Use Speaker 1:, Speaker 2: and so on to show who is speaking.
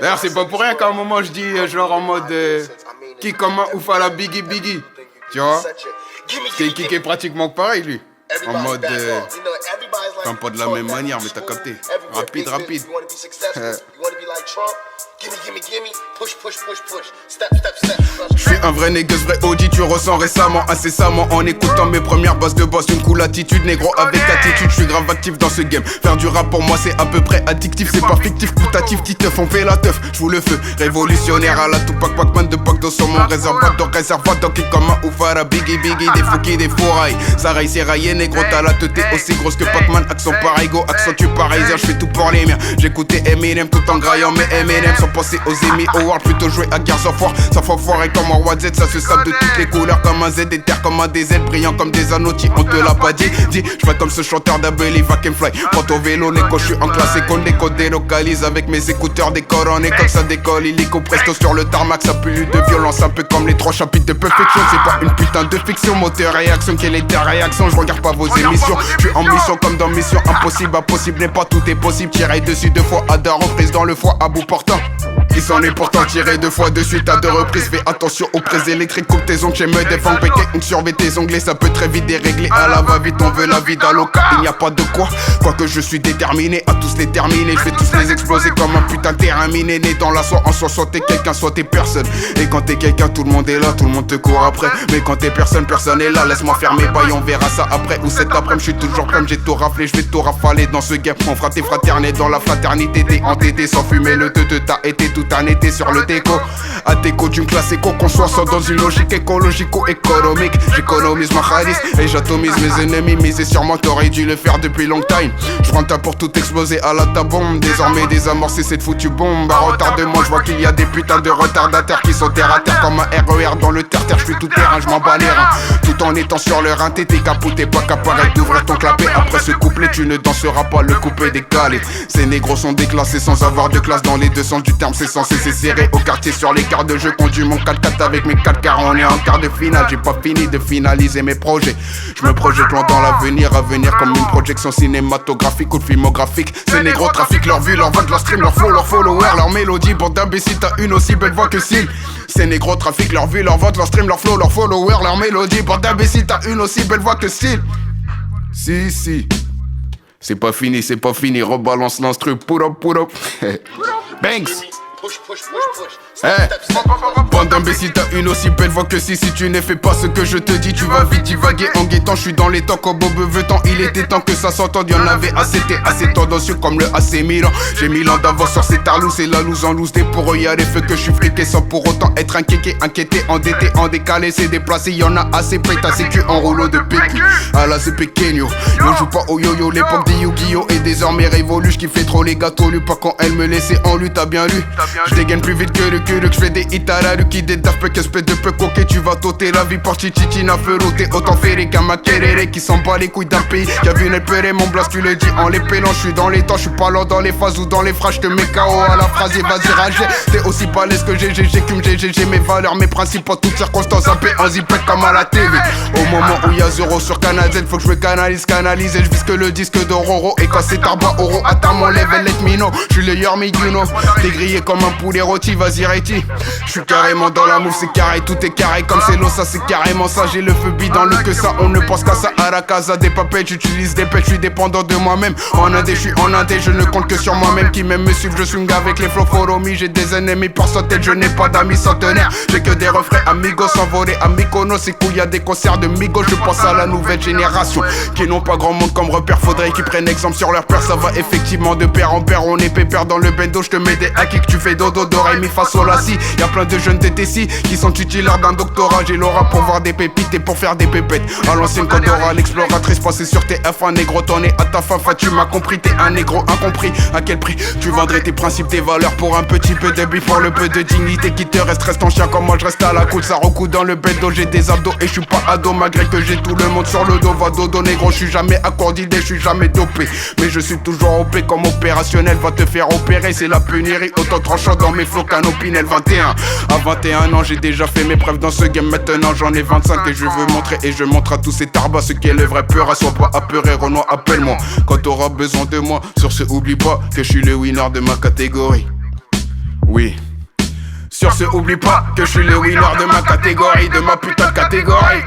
Speaker 1: D'ailleurs, c'est pas pour rien qu'à un moment je dis genre en mode qui comment ou la biggie. Tu vois? C'est qui est pratiquement pareil lui. En mode enfin pas de la même manière mais t'as capté. Rapide. Je suis un vrai négus, vrai OG, tu ressens récemment, incessamment en écoutant mes premières bases de boss. Une cool attitude, négro avec attitude, je suis grave actif dans ce game. Faire du rap pour moi c'est à peu près addictif, c'est pas fictif, coutatif, titeuf, on fait la teuf, j'fous le feu, révolutionnaire à la Tupac, Pac-Man de Pac sur mon réservoir, qui comme un oufara, biggie, des fouki, des fourrailles. Ça raille, c'est raillé, négro, t'as la tête aussi grosse que Pac-Man, accent pareil, go, accent tu pareil, je fais tout pour les miens. J'écoutais Eminem tout en graillant mes Eminem, sans penser aux Emmy Awards, plutôt jouer à Gears of War. Ça fait foirer comme un Watt Z, ça se sape de toutes les couleurs, comme un Z, des terres comme un DZ, brillant comme des anneaux, on te l'a pas dit. Je fais comme ce chanteur d'Abel, I can fly. Prends ton vélo, l'écho, je suis en classe école, l'écho délocalise avec mes écouteurs, décolle en école, ça décolle, illico presto sur le tarmac, ça pue de violence, un peu comme les 3 chapitres de Perfection. C'est pas une putain de fiction, moteur réaction, quelle est ta réaction? Je regarde pas vos émissions, je suis en mission comme dans Mission Impossible, impossible n'est pas tout est possible, tirer dessus 2 fois à 2 reprises dans le foie à bout portant. Il s'en est pourtant tiré 2 fois de suite à 2 reprises. Fais attention aux prises électriques, coupe tes ongles, j'ai me défends. Péquet, surveille tes onglets, ça peut très vite dérégler. À la va-vite, on veut la vie d'Aloca. Il n'y a pas de quoi, quoique je suis déterminé à tous les terminer. Je vais tous les exploser comme un putain de terrain miné. Né dans la soie, en soit t'es quelqu'un, soit t'es personne. Et quand t'es quelqu'un, tout le monde est là, tout le monde te court après. Mais quand t'es personne, personne est là. Laisse-moi faire mes bails, on verra ça après. Ou cet après, je suis toujours prêt, j'ai tout raflé, je vais tout rafaler dans ce game. On fera tes fraterné dans la fraternité. T'es entêté sans fumer le te t'as été tout un été sur le déco. À déco d'une classe éco, qu'on soit sans dans une logique écologico-économique. J'économise ma khalis et j'atomise mes ennemis. Miser sur moi, t'aurais dû le faire depuis long time. Je prends ta pour tout exploser à la ta bombe. Désormais désamorcer cette foutue bombe. À retard de moi, je vois qu'il y a des putains de retardataires qui sont terre à terre comme un RER dans le terre-terre. Je suis tout terrain, je m'en bats les reins. Tout en étant sur le rein, t'es capot, t'es pas capable d'ouvrir ton clapet. Après ce couplet, tu ne danseras pas le coupé décalé. Ces négros sont déclassés sans avoir de classe dans les deux sens du terme. C'est censé c'est serré au quartier sur les quarts de jeu. Conduis mon 4x4 avec mes 4 car on est en quart de finale. J'ai pas fini de finaliser mes projets. Je me projette loin dans l'avenir, à venir comme une projection cinématographique ou filmographique. Ces négros trafiquent leur vue, leur vente, leur stream, leur flow, leur follower, leur mélodie. Bande d'imbéciles, t'as une aussi belle voix que Syl. Ces négros trafiquent leur vue, leur vente, leur stream, leur flow, leur follower, leur mélodie. Bande d'imbéciles, t'as une aussi belle voix que Syl. Si. C'est pas fini, rebalance l'instru, put up. Banks. Push. Bande d'imbéciles, t'as une aussi belle voix que si tu ne fais pas ce que je te dis, tu vas vite divaguer en guettant. Je suis dans les temps comme Bob veut tant. Il était temps que ça s'entende, y'en avait assez. T'es assez tendancieux comme le AC Milan. J'ai 1000 ans d'avance sur ces tarlous, c'est la loose en loose. Des pour eux, y'a des feux que je suis friqué sans pour autant être inquiété, endetté, en décalé, c'est déplacé. Y'en a assez, paye ta sécu en rouleau de PQ. Ah là, c'est pequeño. Yo, joue pas au yo-yo, l'époque des Yu-Gi-Oh! Et désormais révolu, j'kiffe fait trop les gâteaux. Lu pas quand elle me laissait en lu, t'as bien lu. J'dégaine plus vite que le j'fais des hits à la rue qui des daft punk, espèce de peu coquet. Tu vas t'ôter la vie pour chichichina feuro. T'es autant ferré qu'un maquerere qui s'en bat les couilles d'un pays qui a vu n'espérer mon blast, tu le dis en les pélant. J'suis dans les temps, j'suis pas lent dans les phases ou dans les phrases. J'te mets KO à la phrase et vas-y rager. T'es aussi balèze que j'ai mes valeurs, mes principes en toutes circonstances. Un peu un zipette comme à la TV. Au moment où y'a 0 sur Canal Z, faut que je me canalise et je vise que le disque d'Ororo. Et quand c'est Arba Oro, atteins mon level, let me know. J'suis le Yormi you know. T'es grillé comme un poulet rôti, vas-y Réti. J'suis carrément dans la mouve, c'est carré, tout est carré comme c'est l'eau, ça c'est carrément ça. J'ai le feu dans le que ça, on ne pense qu'à ça. À la casa des papettes, j'utilise des pets, j'suis dépendant de moi-même. En indé, j'suis en indé, je ne compte que sur moi-même. Qui même me suivent, je swing avec les flots follow me. J'ai des ennemis par centaines, je n'ai pas d'amis centenaires. J'ai que des refrains amigos s'envoler à Mykonos. C'est cool, y'a des concerts de Migos. Je pense à la nouvelle génération qui n'ont pas grand monde comme repère. Faudrait qu'ils prennent exemple sur leur père, ça va effectivement de père en père. On est pépère dans le bendo, j'te mets des hacks que tu fais dodo, do, ré, mi, fa, sol, la, si. Y'a plein de jeunes TTC qui sont titulaires d'un doctorat. J'ai l'aura pour voir des pépites et pour faire des pépettes. À l'ancienne Codora, l'exploratrice passée sur TF1. Négro, t'en es à ta fin, tu m'as compris. T'es un négro incompris. À quel prix tu vendrais tes principes, tes valeurs pour un petit peu de bif, pour le peu de dignité qui te reste en chien comme moi je reste à la coude. Ça recoue dans le bendo, j'ai des abdos et je suis pas ado. Malgré que j'ai tout le monde sur le dos, va dodo négro. Je suis jamais accordidé, je suis jamais dopé. Mais je suis toujours OP comme opérationnel, va te faire opérer. C'est la pénurie, autant tranchant dans mes flots qu'un opinel. Sentinelle 21. À 21 ans j'ai déjà fait mes preuves dans ce game. Maintenant j'en ai 25 et je veux montrer. Et je montre à tous ces tarbas ce qu'est le vrai peur. Sois pas apeuré, Renoir, appelle-moi quand t'auras besoin de moi. Sur ce oublie pas que je suis le winner de ma catégorie. Oui. Sur ce oublie pas que je suis le winner de ma catégorie. De ma putain de catégorie.